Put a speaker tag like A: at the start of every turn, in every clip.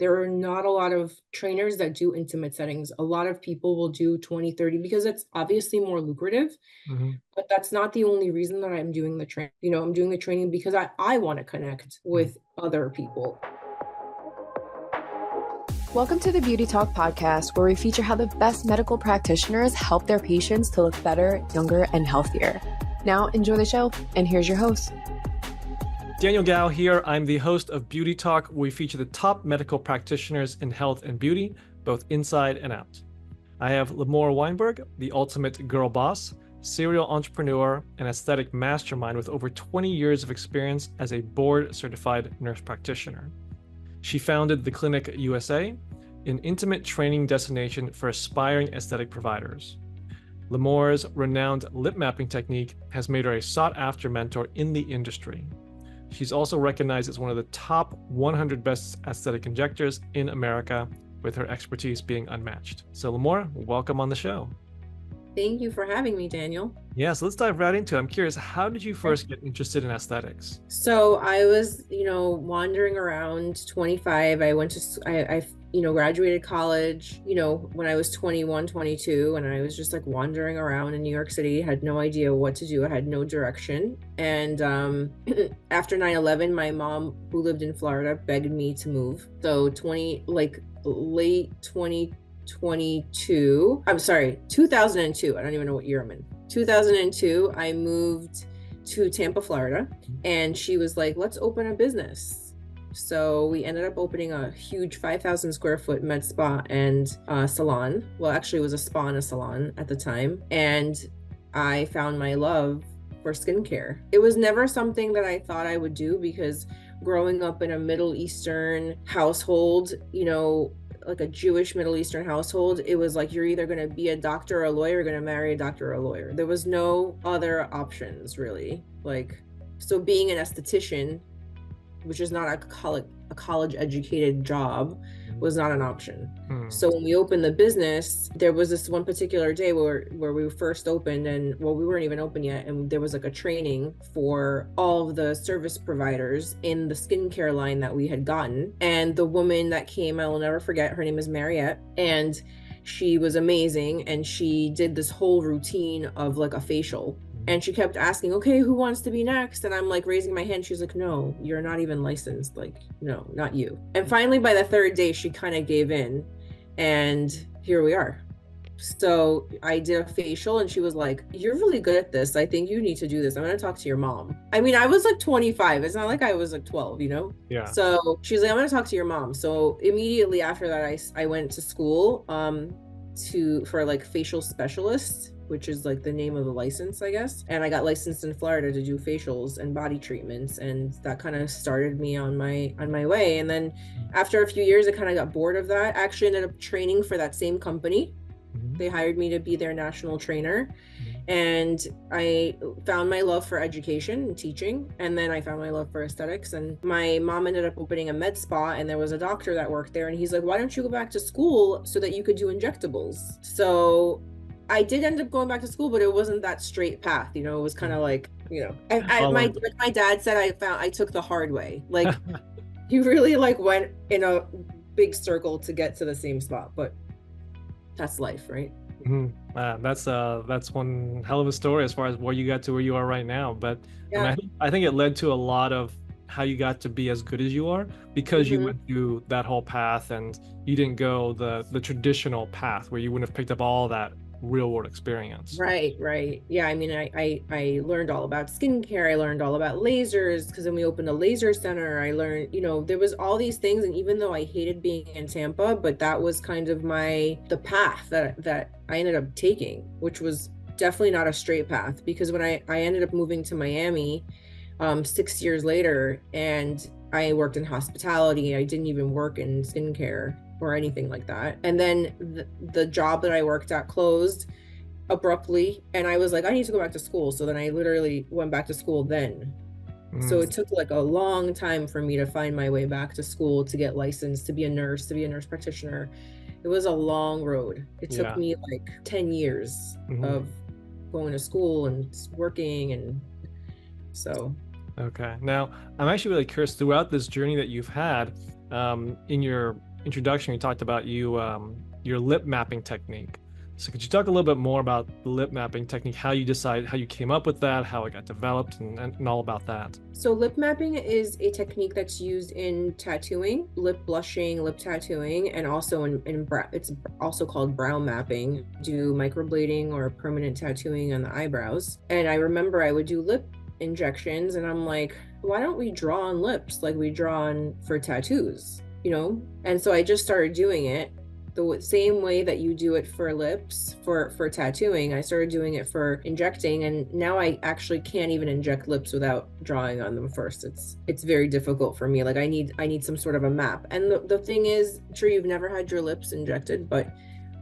A: There are not a lot of trainers that do intimate settings. A lot of people will do 20, 30 because it's obviously more lucrative,
B: Hmm.
A: but that's not the only reason that I'm doing the training. I'm doing the training because I want to connect with other people.
C: Welcome to the Beauty Talk podcast, where we feature how the best medical practitioners help their patients to look better, younger, and healthier. Now, enjoy the show, and here's your host.
B: Daniel Gao here. I'm the host of Beauty Talk. We feature the top medical practitioners in health and beauty, both inside and out. I have Limor Weinberg, the ultimate girl boss, serial entrepreneur, and aesthetic mastermind with over 20 years of experience as a board-certified nurse practitioner. She founded the Clinic USA, an intimate training destination for aspiring aesthetic providers. Limor's renowned lip mapping technique has made her a sought-after mentor in the industry. She's also recognized as one of the top 100 best aesthetic injectors in America, with her expertise being unmatched. So Limor, welcome on the show.
A: Thank you for having me, Daniel.
B: Yeah, so let's dive right into it. I'm curious, how did you first get interested in aesthetics?
A: So I was, wandering around 25. I went to, I graduated college, when I was 21, 22, and I was just like wandering around in New York City, had no idea what to do. I had no direction. And after 9/11, my mom, who lived in Florida, begged me to move. So late 2022, I'm sorry, 2002. I don't even know what year I'm in. 2002, I moved to Tampa, Florida, and she was like, let's open a business. So we ended up opening a huge 5,000 square foot med spa and salon. Well, actually it was a spa and a salon at the time. And I found my love for skincare. It was never something that I thought I would do, because growing up in a Middle Eastern household, like a Jewish Middle Eastern household, it was like, you're either going to be a doctor or a lawyer, you're going to marry a doctor or a lawyer. There was no other options, really. So being an esthetician, which is not a college educated job, was not an option. So when we opened the business, there was this one particular day where we first opened, and we weren't even open yet, and there was like a training for all of the service providers in the skincare line that we had gotten. And the woman that came, I will never forget, her name is Mariette, and she was amazing. And she did this whole routine of like a facial. And she kept asking, okay, who wants to be next? And I'm like raising my hand. She's like, no, you're not even licensed. Like, no, not you. And finally, by the third day, she kind of gave in. And here we are. So I did a facial, and she was like, you're really good at this. I think you need to do this. I'm going to talk to your mom. I mean, I was like 25. It's not like I was like 12,
B: Yeah.
A: So she's like, I'm going to talk to your mom. So immediately after that, I went to school for like facial specialist, which is like the name of the license, I guess. And I got licensed in Florida to do facials and body treatments. And that kind of started me on my way. And then after a few years, I kind of got bored of that. I actually ended up training for that same company. They hired me to be their national trainer. And I found my love for education and teaching. And then I found my love for aesthetics. And my mom ended up opening a med spa, and there was a doctor that worked there. And he's like, why don't you go back to school so that you could do injectables? So I did end up going back to school, but it wasn't that straight path. It was kind of like, my dad said, I took the hard way. Like you really like went in a big circle to get to the same spot, but that's life, right?
B: That's one hell of a story as far as where you got to where you are right now. But
A: yeah.
B: I think it led to a lot of how you got to be as good as you are, because you went through that whole path, and you didn't go the traditional path where you wouldn't have picked up all that real world experience.
A: Right. Yeah, I mean, I learned all about skincare. I learned all about lasers, because then we opened a laser center. I learned, there was all these things. And even though I hated being in Tampa, but that was kind of the path that I ended up taking, which was definitely not a straight path, because when I ended up moving to Miami 6 years later, and I worked in hospitality. I didn't even work in skincare or anything like that. And then the job that I worked at closed abruptly, and I was like, I need to go back to school. So then I literally went back to school then. So it took like a long time for me to find my way back to school, to get licensed, to be a nurse practitioner. It was a long road. It took me like 10 years of going to school and working, and so.
B: Okay. Now, I'm actually really curious, throughout this journey that you've had, in your introduction, you talked about your lip mapping technique. So could you talk a little bit more about the lip mapping technique, how you decided, how you came up with that, how it got developed, and all about that?
A: So lip mapping is a technique that's used in tattooing, lip blushing, lip tattooing, and also it's also called brow mapping. Do microblading or permanent tattooing on the eyebrows. And I remember I would do lip injections, and I'm like, why don't we draw on lips like we draw on for tattoos, you know? And so I just started doing it the same way that you do it for lips for tattooing. I started doing it for injecting, and now I actually can't even inject lips without drawing on them first. It's very difficult for me. Like I need some sort of a map. And the thing is, I'm sure you've never had your lips injected, but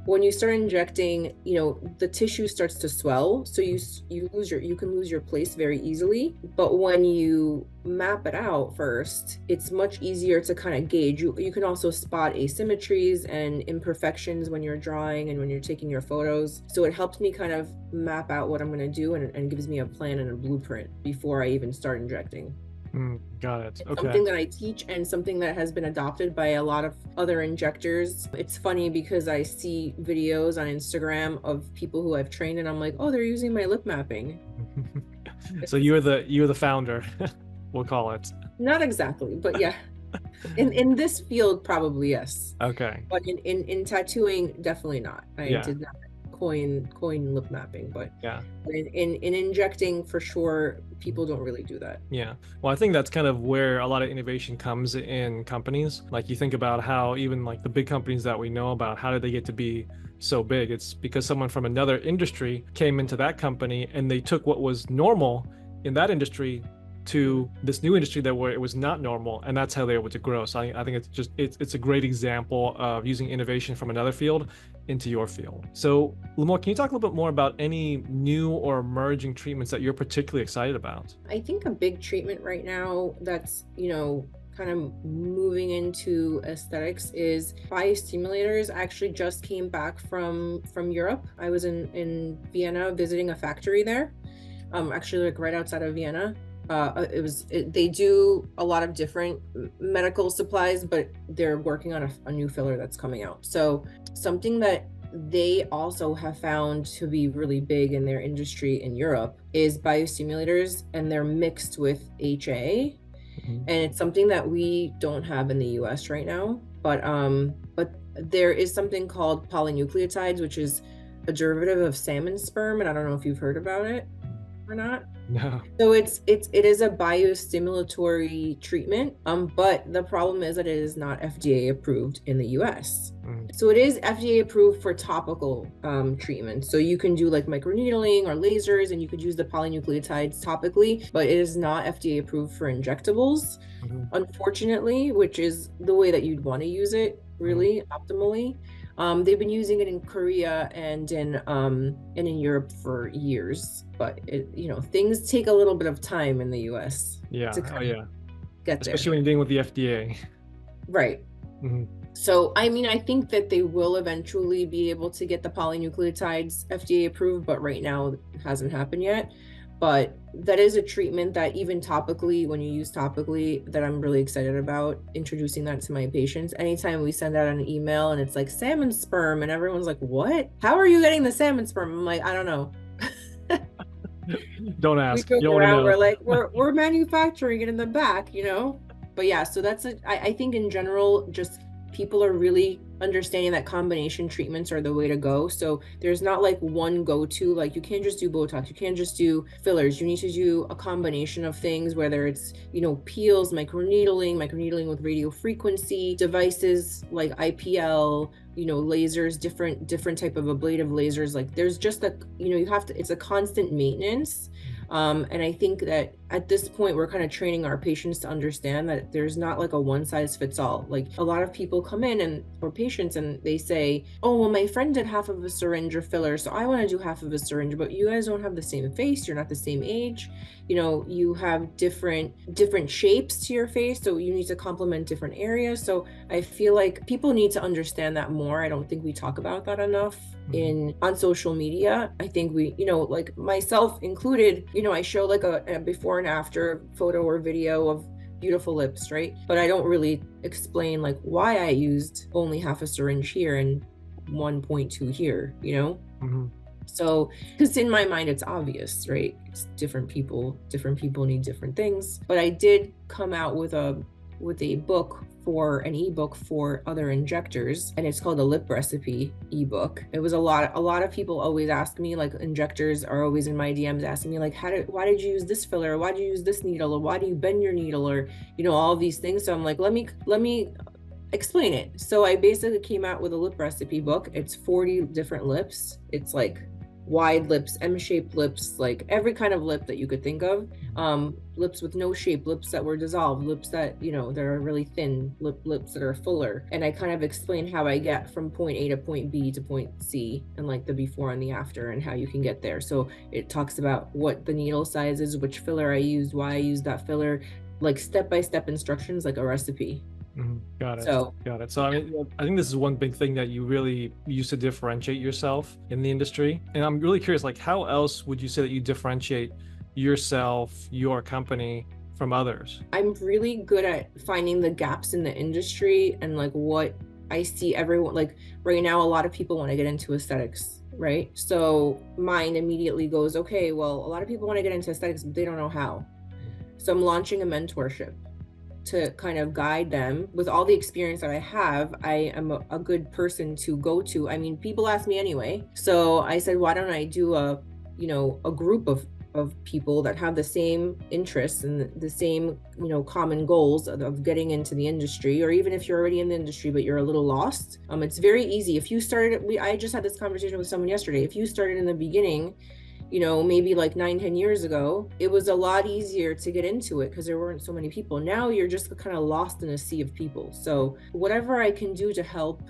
A: when you start injecting, you know, the tissue starts to swell, so you can lose your place very easily. But when you map it out first, it's much easier to kind of gauge. You can also spot asymmetries and imperfections when you're drawing and when you're taking your photos. So it helps me kind of map out what I'm going to do, and gives me a plan and a blueprint before I even start injecting.
B: Got it. Okay.
A: Something that I teach and something that has been adopted by a lot of other injectors. It's funny because I see videos on Instagram of people who I've trained, and I'm like, oh, they're using my lip mapping.
B: So you're the founder, we'll call it.
A: Not exactly, but yeah. In this field, probably yes.
B: Okay.
A: But in tattooing, definitely not. I did not coin lip mapping, but
B: yeah,
A: in injecting, for sure, people don't really do that.
B: Yeah. Well, I think that's kind of where a lot of innovation comes in companies. Like you think about how even like the big companies that we know about, how did they get to be so big? It's because someone from another industry came into that company and they took what was normal in that industry to this new industry that where it was not normal, and that's how they're able to grow. So I think it's a great example of using innovation from another field into your field. So Limor, can you talk a little bit more about any new or emerging treatments that you're particularly excited about?
A: I think a big treatment right now that's, you know, kind of moving into aesthetics is bio-stimulators. I actually just came back from Europe. I was in Vienna visiting a factory there, actually like right outside of Vienna. They do a lot of different medical supplies, but they're working on a new filler that's coming out. So something that they also have found to be really big in their industry in Europe is biostimulators, and they're mixed with HA. And it's something that we don't have in the US right now, but there is something called polynucleotides, which is a derivative of salmon sperm, and I don't know if you've heard about it or not.
B: No.
A: So it is a biostimulatory treatment, but the problem is that it is not FDA approved in the US. So it is FDA approved for topical treatment. So you can do like microneedling or lasers, and you could use the polynucleotides topically, but it is not FDA approved for injectables, unfortunately, which is the way that you'd want to use it really optimally. They've been using it in Korea and in Europe for years, but things take a little bit of time in the US.
B: Yeah.
A: To get there.
B: Especially when you're dealing with the FDA.
A: Right. So, I mean, I think that they will eventually be able to get the polynucleotides FDA approved, but right now it hasn't happened yet. But that is a treatment that even topically, when you use topically, that I'm really excited about introducing that to my patients. Anytime we send out an email and it's like salmon sperm, and everyone's like, what? How are you getting the salmon sperm? I'm like, I don't know.
B: Don't ask.
A: We go around, we're like, we're manufacturing it in the back, But yeah, so that's I think in general, just people are really understanding that combination treatments are the way to go. So there's not like one go-to, like you can't just do Botox, you can't just do fillers. You need to do a combination of things, whether it's, peels, microneedling with radio frequency, devices like IPL, lasers, different type of ablative lasers. Like there's just it's a constant maintenance. And I think that at this point, we're kind of training our patients to understand that there's not like a one size fits all. Like a lot of people come in or patients and they say, oh, well, my friend did half of a syringe or filler, so I want to do half of a syringe, but you guys don't have the same face. You're not the same age. You have different shapes to your face. So you need to complement different areas. So I feel like people need to understand that more. I don't think we talk about that enough on social media. I think we, like myself included, I show like a before and after photo or video of beautiful lips, right? But I don't really explain like why I used only half a syringe here and 1.2 here, you know?
B: Mm-hmm.
A: So, because in my mind, it's obvious, right? It's different people need different things. But I did come out with an ebook for other injectors, and it's called a lip recipe ebook. It was a lot of people always ask me, like, injectors are always in my DMs asking me like, why did you use this filler? Why did you use this needle? Or why do you bend your needle? Or, you know, all of these things. So I'm like, let me explain it. So I basically came out with a lip recipe book. It's 40 different lips. It's like wide lips, M-shaped lips, like every kind of lip that you could think of. Lips with no shape, lips that were dissolved, lips that, you know, that are really thin, lips that are fuller. And I kind of explain how I get from point A to point B to point C, and like the before and the after, and how you can get there. So it talks about what the needle size is, which filler I used, why I used that filler, like step-by-step instructions, like a recipe.
B: Mm-hmm. Got it.
A: So
B: I mean, I think this is one big thing that you really use to differentiate yourself in the industry. And I'm really curious, like, how else would you say that you differentiate yourself, your company, from others?
A: I'm really good at finding the gaps in the industry, and like what I see everyone, like right now, a lot of people want to get into aesthetics, right? So mine immediately goes, okay, well, a lot of people want to get into aesthetics, but they don't know how. So I'm launching a mentorship to kind of guide them. With all the experience that I have, I am a good person to go to. I mean, people ask me anyway. So I said, why don't I do a group of people that have the same interests and the same, you know, common goals of getting into the industry, or even if you're already in the industry but you're a little lost. It's very easy. If you started, I just had this conversation with someone yesterday. If you started in the beginning, you know, maybe like 9-10 years ago, it was a lot easier to get into it because there weren't so many people. Now you're just kind of lost in a sea of people. So whatever I can do to help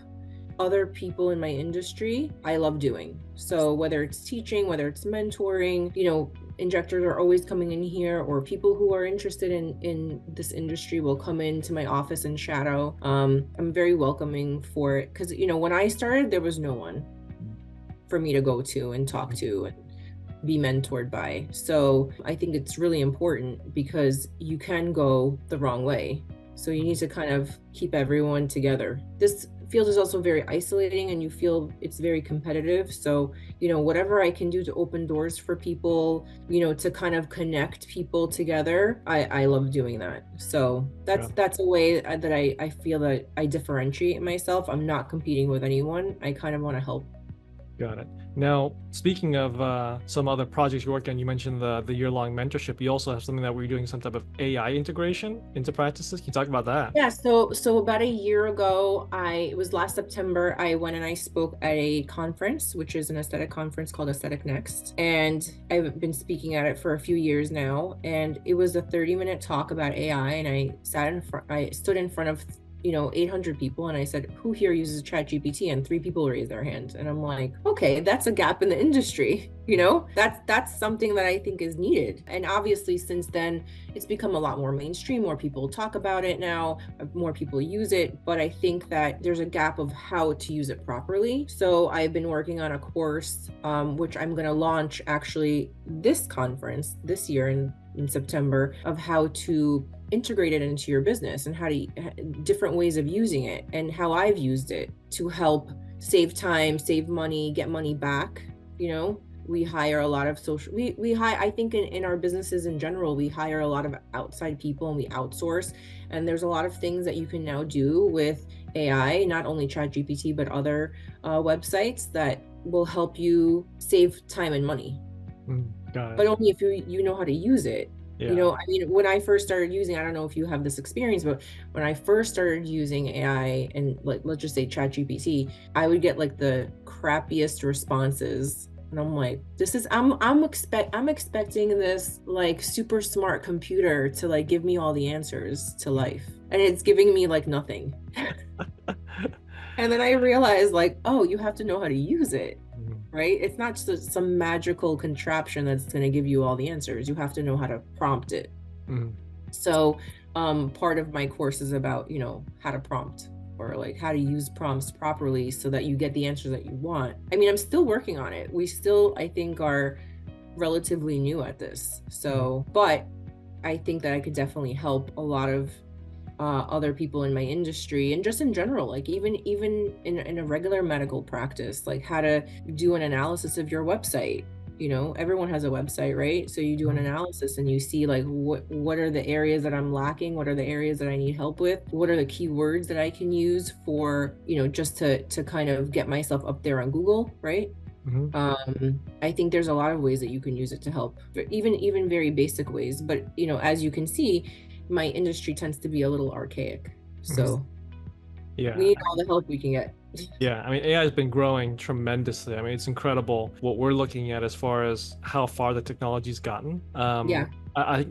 A: other people in my industry, I love doing. So whether it's teaching, whether it's mentoring, you know, injectors are always coming in here, or people who are interested in this industry will come into my office and shadow. I'm very welcoming for it because, you know, when I started, there was no one for me to go to and talk to and be mentored by. So I think it's really important because you can go the wrong way. So you need to kind of keep everyone together. This field is also very isolating, and you feel it's very competitive. So, you know, whatever I can do to open doors for people, you know, to kind of connect people together, I love doing that. So that's a way that I feel that I differentiate myself. I'm not competing with anyone. I kind of want to help.
B: Got it. Now, speaking of some other projects you're working on, you mentioned the year-long mentorship. You also have something that we're doing some type of AI integration into practices. Can you talk about that?
A: Yeah, so about a year ago, it was last September, I went and I spoke at a conference, which is an aesthetic conference called Aesthetic Next. And I've been speaking at it for a few years now. And it was a 30-minute talk about AI. And I stood in front of 800 people, and I said, who here uses ChatGPT? And 3 people raised their hands. And I'm like, okay, that's a gap in the industry. You know, that's something that I think is needed. And obviously since then, it's become a lot more mainstream. More people talk about it now, more people use it, but I think that there's a gap of how to use it properly. So I've been working on a course, which I'm going to launch actually this conference this year in September, of how to integrate it into your business and how to different ways of using it, and how I've used it to help save time, save money, get money back. You know, we hire a lot of I think in our businesses in general, we hire a lot of outside people and we outsource. And there's a lot of things that you can now do with AI, not only ChatGPT, but other websites that will help you save time and money.
B: Got it.
A: But only if you know how to use it.
B: Yeah.
A: You know, I mean, when I first started using, I don't know if you have this experience, but when I first started using AI and like, let's just say ChatGPT, I would get like the crappiest responses. And I'm like, I'm expecting this like super smart computer to like give me all the answers to life. And it's giving me like nothing. And then I realized like, oh, you have to know how to use it. Right? It's not just some magical contraption that's going to give you all the answers. You have to know how to prompt it. So part of my course is about, you know, how to prompt, or like how to use prompts properly so that you get the answers that you want. I mean, I'm still working on it. We still, I think, are relatively new at this. So, but I think that I could definitely help a lot of other people in my industry, and just in general, like even in a regular medical practice, like how to do an analysis of your website. Everyone has a website, right? So you do an analysis and you see like what are the areas that I'm lacking, what are the areas that I need help with, what are the keywords that I can use for, just to kind of get myself up there on Google, right? I think there's a lot of ways that you can use it to help, even very basic ways. But as you can see, my industry tends to be a little archaic, so
B: yeah,
A: we need all the help we can get.
B: Yeah, I mean, AI has been growing tremendously. I mean, it's incredible what we're looking at as far as how far the technology's gotten.
A: Yeah.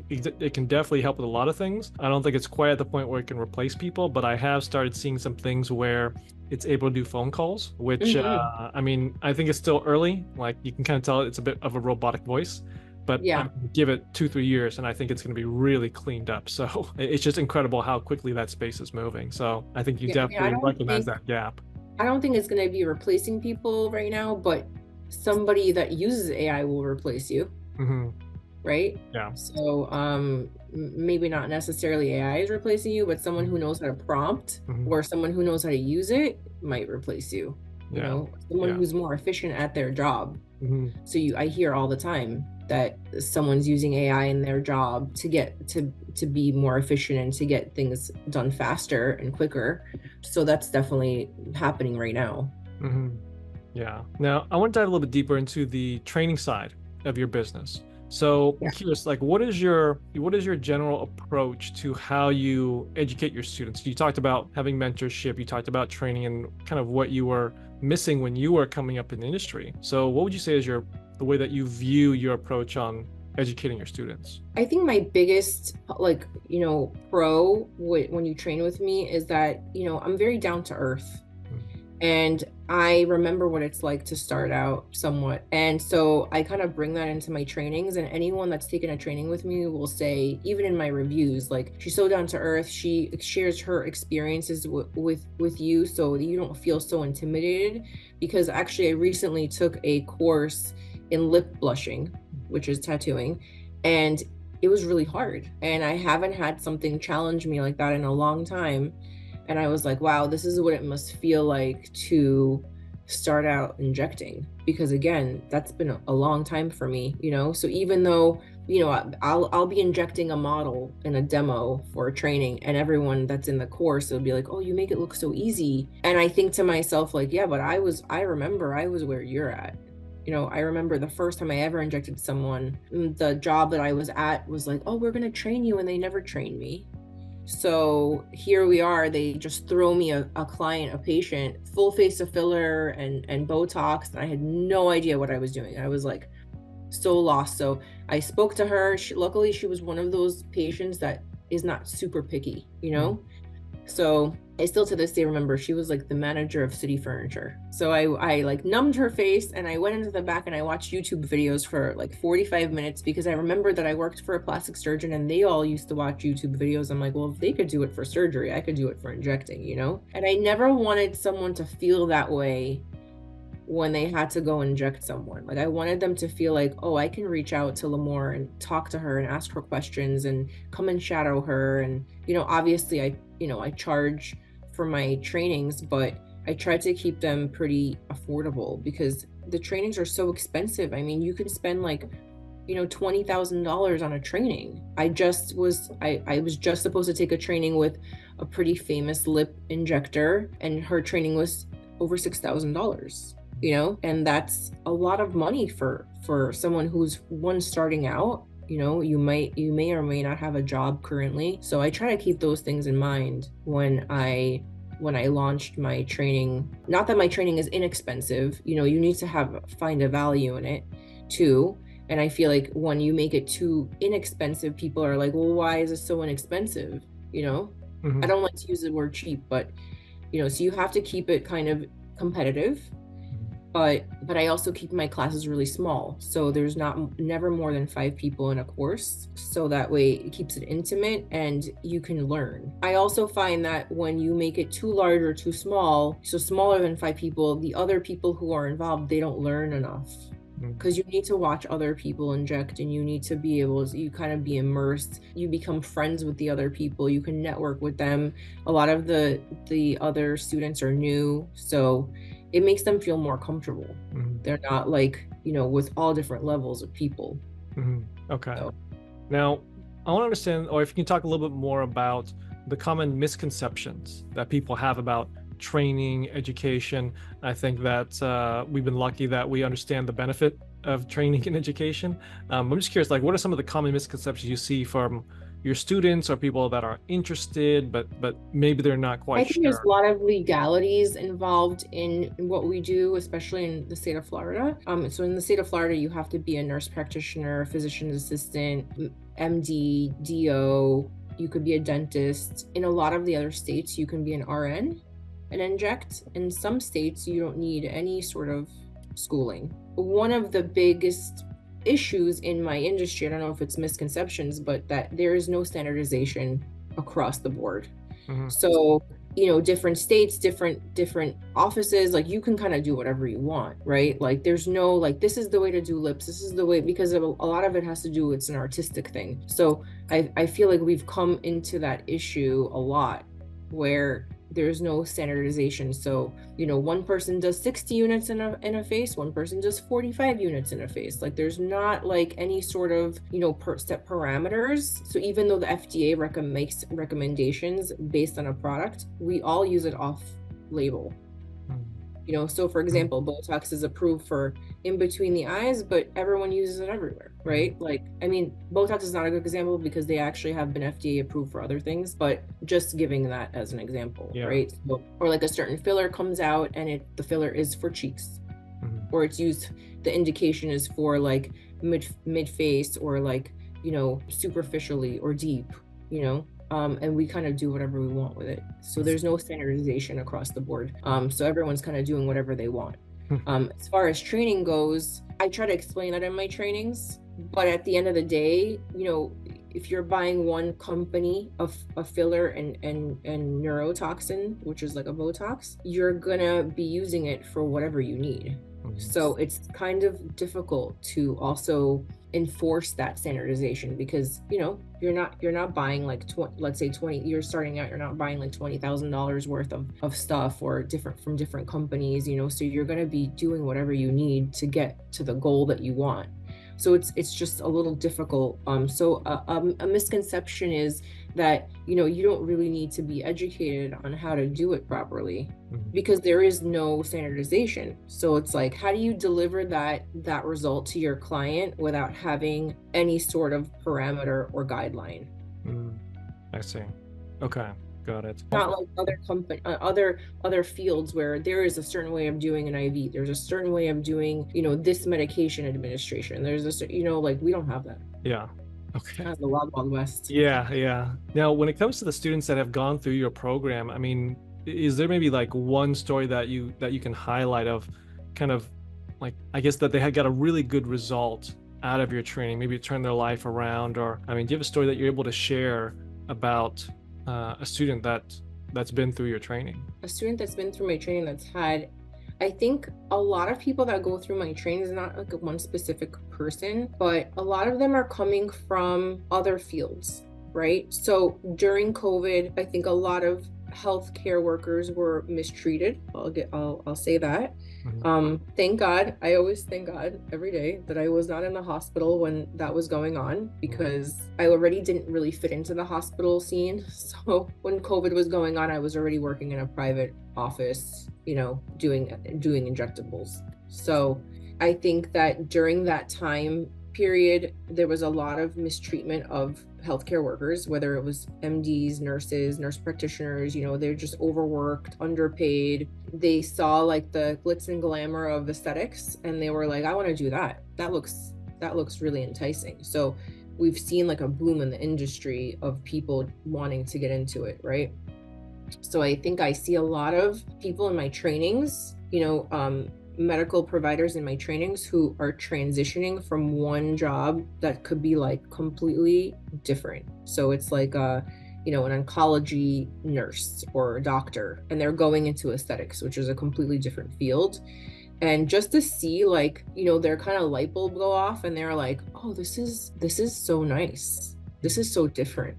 B: It can definitely help with a lot of things. I don't think it's quite at the point where it can replace people, but I have started seeing some things where it's able to do phone calls, which, I mean, I think it's still early. Like, you can kind of tell it's a bit of a robotic voice, but
A: Yeah.
B: give it 2-3 years and I think it's going to be really cleaned up. So it's just incredible how quickly that space is moving. So I think you definitely recognize that gap.
A: I don't think it's going to be replacing people right now, but somebody that uses AI will replace you. Right?
B: Yeah.
A: So maybe not necessarily AI is replacing you, but someone who knows how to prompt or someone who knows how to use it might replace you. Someone who's more efficient at their job. So I hear all the time that someone's using AI in their job to get to be more efficient and to get things done faster and quicker. So that's definitely happening right now.
B: Yeah. Now I want to dive a little bit deeper into the training side of your business. So I'm curious, like, what is your general approach to how you educate your students? You talked about having mentorship, you talked about training, and kind of what you were missing when you were coming up in the industry. So what would you say is the way that you view your approach on educating your students?
A: I think my biggest, pro when you train with me is that, I'm very down to earth. And I remember what it's like to start out somewhat. And so I kind of bring that into my trainings, and anyone that's taken a training with me will say, even in my reviews, like, she's so down to earth. She shares her experiences with you so that you don't feel so intimidated. Because actually I recently took a course in lip blushing, which is tattooing, and it was really hard. And I haven't had something challenge me like that in a long time. And I was like, wow, this is what it must feel like to start out injecting. Because again, that's been a long time for me, So even though, I'll be injecting a model in a demo for a training, and everyone that's in the course will be like, oh, you make it look so easy. And I think to myself, like, yeah, but I remember I was where you're at. I remember the first time I ever injected someone, the job that I was at was like, oh, we're going to train you. And they never trained me. So here we are, they just throw me a client, a patient, full face of filler and Botox, and I had no idea what I was doing. I was like so lost. So I spoke to her. Luckily, she was one of those patients that is not super picky, So I still to this day remember she was like the manager of City Furniture. So I like numbed her face and I went into the back and I watched YouTube videos for like 45 minutes because I remember that I worked for a plastic surgeon and they all used to watch YouTube videos. I'm like, well, if they could do it for surgery, I could do it for injecting, And I never wanted someone to feel that way when they had to go inject someone. Like, I wanted them to feel like, oh, I can reach out to Limor and talk to her and ask her questions and come and shadow her. And, obviously I charge for my trainings, but I try to keep them pretty affordable because the trainings are so expensive. I mean, you can spend like, $20,000 on a training. I was just supposed to take a training with a pretty famous lip injector, and her training was over $6,000. And that's a lot of money for someone who's starting out. You may or may not have a job currently. So I try to keep those things in mind when I launched my training. Not that my training is inexpensive, you need to find a value in it too. And I feel like when you make it too inexpensive, people are like, well, why is it so inexpensive? I don't like to use the word cheap, but so you have to keep it kind of competitive. But I also keep my classes really small. So there's never more than 5 people in a course. So that way it keeps it intimate and you can learn. I also find that when you make it too large or too small, so smaller than 5 people, the other people who are involved, they don't learn enough. because you need to watch other people inject, and you need to be able to, you kind of be immersed, you become friends with the other people, you can network with them. A lot of the other students are new, so it makes them feel more comfortable. They're not like, with all different levels of people.
B: Okay.
A: So.
B: Now, I want to understand, or if you can talk a little bit more about the common misconceptions that people have about training, education. I think that we've been lucky that we understand the benefit of training and education. I'm just curious, like, what are some of the common misconceptions you see from your students or people that are interested, but maybe they're not quite
A: I think
B: sure?
A: there's a lot of legalities involved in what we do, especially in the state of Florida. So in the state of Florida, you have to be a nurse practitioner, physician's assistant, MD, DO. You could be a dentist. In a lot of the other states, you can be an RN and inject. In some states, you don't need any sort of schooling. One of the biggest issues in my industry, I don't know if it's misconceptions, but that there is no standardization across the board. So, different states, different offices, like you can kind of do whatever you want, right? Like there's no, like, this is the way to do lips, this is the way, because a lot of it has to do, it's an artistic thing. So I feel like we've come into that issue a lot where there's no standardization. So, one person does 60 units in a face, one person does 45 units in a face. Like there's not like any sort of, set parameters. So even though the FDA makes recommendations based on a product, we all use it off label. So for example, Botox is approved for in between the eyes, but everyone uses it everywhere, right? Like, I mean, Botox is not a good example because they actually have been FDA approved for other things, but just giving that as an example, right? So, or like a certain filler comes out and the filler is for cheeks, or it's used, the indication is for like mid face, or like, superficially or deep, and we kind of do whatever we want with it. So there's no standardization across the board. So everyone's kind of doing whatever they want. As far as training goes, I try to explain that in my trainings, but at the end of the day, if you're buying one company of a filler and neurotoxin, which is like a Botox, you're gonna be using it for whatever you need. So it's kind of difficult to also enforce that standardization because you're not buying like let's say 20, you're starting out, you're not buying like $20,000 worth of stuff or from different companies, so you're going to be doing whatever you need to get to the goal that you want. So it's just a little difficult. So a misconception is that you don't really need to be educated on how to do it properly because there is no standardization. So it's like, how do you deliver that result to your client without having any sort of parameter or guideline?
B: I see. Okay. Got it.
A: Not like other fields where there is a certain way of doing an IV. There's a certain way of doing, this medication administration. There's like we don't have that.
B: Yeah. Okay.
A: That's the wild west.
B: Yeah. Now, when it comes to the students that have gone through your program, I mean, is there maybe like one story that you can highlight of kind of like, I guess that they had got a really good result out of your training, maybe it turned their life around, or I mean, do you have a story that you're able to share about a student that's been through your training?
A: A student that's been through my training that's had, I think a lot of people that go through my training is not like one specific person, but a lot of them are coming from other fields, right? So during COVID, I think a lot of healthcare workers were mistreated. I'll say that. Thank God. I always thank God every day that I was not in the hospital when that was going on, because I already didn't really fit into the hospital scene. So when COVID was going on, I was already working in a private office, doing injectables. So I think that during that time period, there was a lot of mistreatment of healthcare workers, whether it was MDs, nurses, nurse practitioners, they're just overworked, underpaid. They saw like the glitz and glamour of aesthetics and they were like, I want to do that. That looks really enticing. So we've seen like a boom in the industry of people wanting to get into it, right? So I think I see a lot of people in my trainings, medical providers in my trainings who are transitioning from one job that could be like completely different. So it's like an oncology nurse or a doctor, and they're going into aesthetics, which is a completely different field. And just to see, like, you know, their kind of light bulb go off and they're like, oh, this is so nice. This is so different.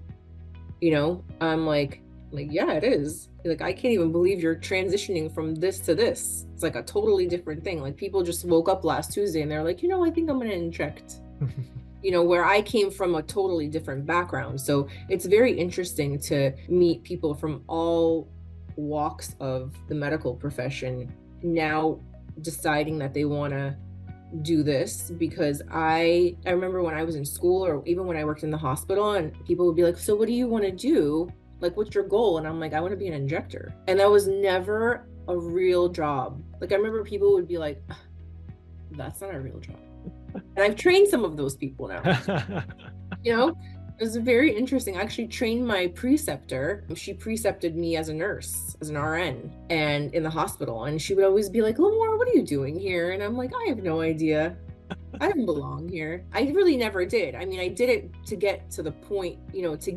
A: You know, I'm like, yeah, it is. Like, I can't even believe you're transitioning from this to this. It's like a totally different thing. Like, people just woke up last Tuesday and they're like, you know, I think I'm going to inject. You know, where I came from a totally different background. So it's very interesting to meet people from all walks of the medical profession now deciding that they want to do this. Because I remember when I was in school, or even when I worked in the hospital, and people would be like, so what do you want to do? Like, what's your goal? And I'm like, I want to be an injector. And that was never a real job. Like, I remember people would be like, that's not a real job. And I've trained some of those people now. You know, it was very interesting. I actually trained my preceptor. She precepted me as a nurse, as an RN, and in the hospital. And she would always be like, Limor, what are you doing here? And I'm like, I have no idea. I don't belong here. I really never did. I mean, I did it to get to the point, you know, to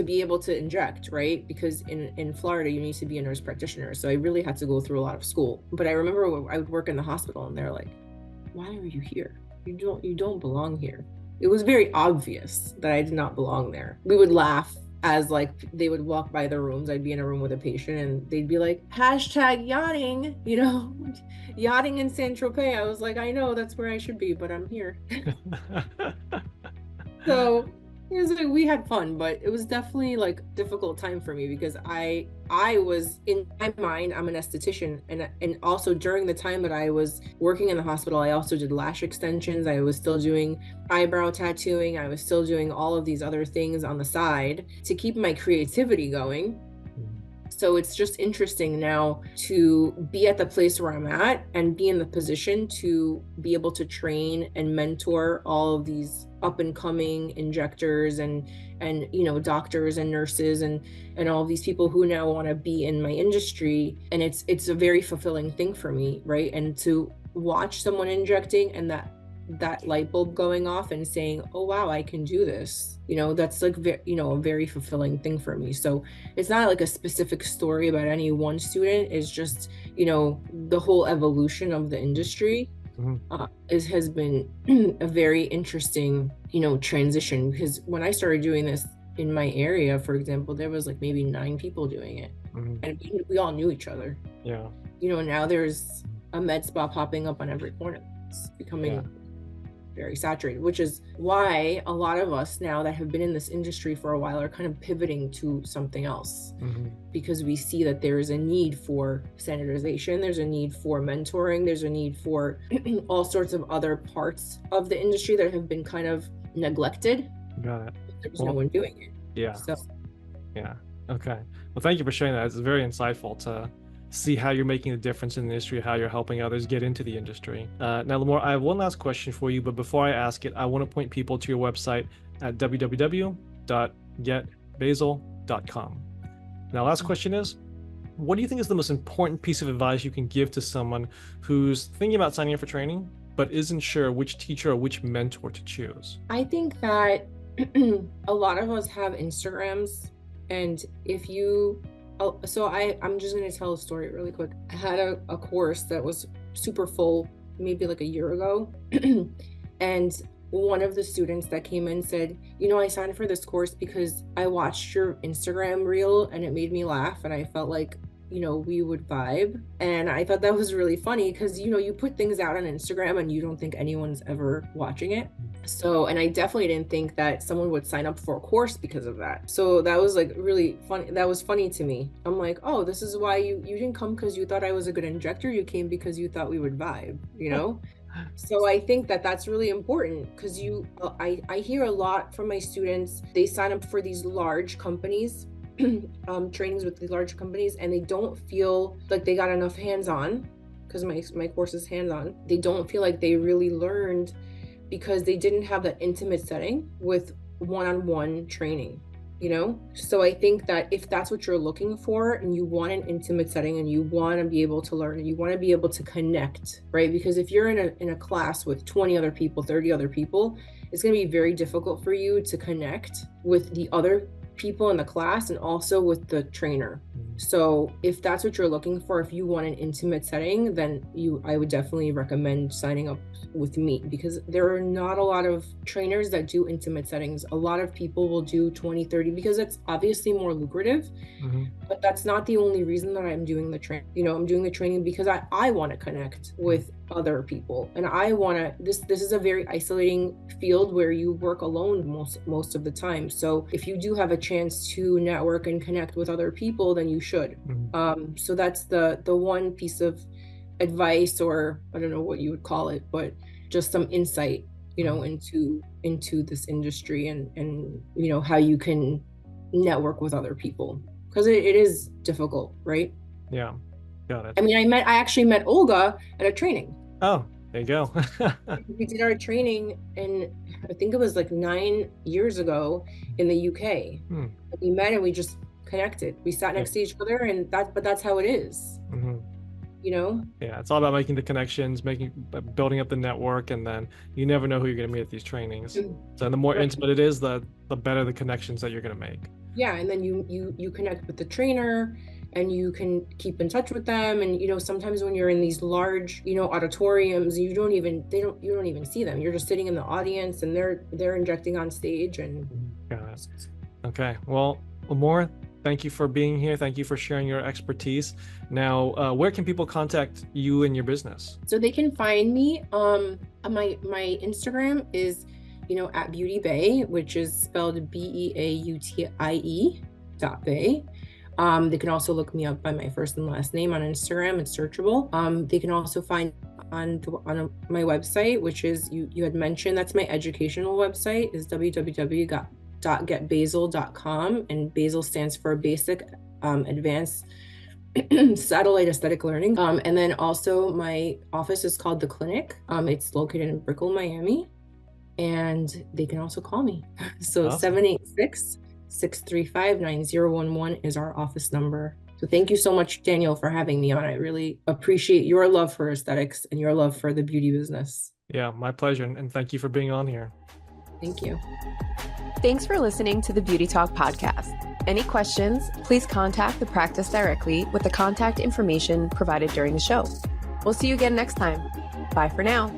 A: be able to inject, right? Because in Florida, you need to be a nurse practitioner. So I really had to go through a lot of school. But I remember when I would work in the hospital and they're like, why are you here? You don't belong here. It was very obvious that I did not belong there. We would laugh as like they would walk by the rooms. I'd be in a room with a patient and they'd be like, hashtag yachting, you know, yachting in Saint-Tropez. I was like, I know that's where I should be, but I'm here. So it was like, we had fun, but it was definitely like a difficult time for me because I was, in my mind, I'm an esthetician, and also during the time that I was working in the hospital, I also did lash extensions. I was still doing eyebrow tattooing. I was still doing all of these other things on the side to keep my creativity going. So it's just interesting now to be at the place where I'm at and be in the position to be able to train and mentor all of these up and coming injectors and you know, doctors and nurses and all of these people who now want to be in my industry. And it's a very fulfilling thing for me, right? And to watch someone injecting and that light bulb going off and saying, oh wow, I can do this, you know, that's like you know, a very fulfilling thing for me. So it's not like a specific story about any one student. It's just, you know, the whole evolution of the industry has been a very interesting, you know, transition. Because when I started doing this in my area, for example, there was like maybe 9 people doing it, and we all knew each other.
B: Yeah,
A: you know, now there's a med spa popping up on every corner. It's becoming very saturated, which is why a lot of us now that have been in this industry for a while are kind of pivoting to something else, because we see that there is a need for standardization, there's a need for mentoring, there's a need for all sorts of other parts of the industry that have been kind of neglected.
B: Got it.
A: There's no one doing it.
B: Yeah.
A: So
B: yeah. Okay. Well, thank you for sharing that. It's very insightful to see how you're making a difference in the industry, how you're helping others get into the industry. Now, Limor, I have one last question for you, but before I ask it, I want to point people to your website at www.getbasal.com. Now, last question is, what do you think is the most important piece of advice you can give to someone who's thinking about signing up for training, but isn't sure which teacher or which mentor to choose?
A: I think that a lot of us have Instagrams, and if you so I'm just going to tell a story really quick. I had a course that was super full, maybe like a year ago. And one of the students that came in said, you know, I signed for this course because I watched your Instagram reel and it made me laugh. And I felt like, you know, we would vibe. And I thought that was really funny because, you know, you put things out on Instagram and you don't think anyone's ever watching it. So, and I definitely didn't think that someone would sign up for a course because of that. So that was like really funny. That was funny to me. I'm like, oh, this is why you didn't come because you thought I was a good injector. You came because you thought we would vibe, you know? So I think that that's really important because I hear a lot from my students. They sign up for these large companies, trainings with these large companies, and they don't feel like they got enough hands-on, because my course is hands-on. They don't feel like they really learned because they didn't have that intimate setting with one-on-one training, you know? So I think that if that's what you're looking for and you want an intimate setting and you want to be able to learn and you want to be able to connect, right? Because if you're in a class with 20 other people, 30 other people, it's going to be very difficult for you to connect with the other people in the class and also with the trainer. So if that's what you're looking for, if you want an intimate setting, then I would definitely recommend signing up with me, because there are not a lot of trainers that do intimate settings. A lot of people will do 20, 30 because it's obviously more lucrative, but that's not the only reason that I'm doing the training. I'm doing the training because I want to connect with other people, and I want to, this is a very isolating field where you work alone most of the time. So if you do have a chance to network and connect with other people, then you should. So that's the one piece of advice, or I don't know what you would call it, but just some insight, into this industry, and how you can network with other people, because it is difficult, right?
B: Yeah, got it.
A: I mean, I actually met Olga at a training.
B: Oh, there you go.
A: We did our training, and I think it was like 9 years ago in the UK. We met and we just connected. We sat next to each other, and that's how it is.
B: Yeah, it's all about making the connections, building up the network, and then you never know who you're going to meet at these trainings. So the more intimate it is, the better the connections that you're going to make. Yeah,
A: and then you connect with the trainer, and you can keep in touch with them. And sometimes when you're in these large auditoriums, you don't even see them. You're just sitting in the audience, and they're injecting on stage. And
B: got it. Okay, well, Limor, thank you for being here. Thank you for sharing your expertise. Now, where can people contact you and your business?
A: So they can find me. My Instagram is at Beauty Bay, which is spelled BEAUTIE.bay. They can also look me up by my first and last name on Instagram. It's searchable. They can also find on my website, which is, you had mentioned, that's my educational website, is www.getbasal.com, and BASAL stands for Basic Advanced Satellite Aesthetic Learning. And then also my office is called The Clinic. It's located in Brickell, Miami, and they can also call me. So awesome. 786-635-9011 is our office number. So thank you so much, Daniel, for having me on. I really appreciate your love for aesthetics and your love for the beauty business.
B: Yeah, my pleasure. And thank you for being on here.
A: Thank you.
C: Thanks for listening to the Beauty Talk podcast. Any questions, please contact the practice directly with the contact information provided during the show. We'll see you again next time. Bye for now.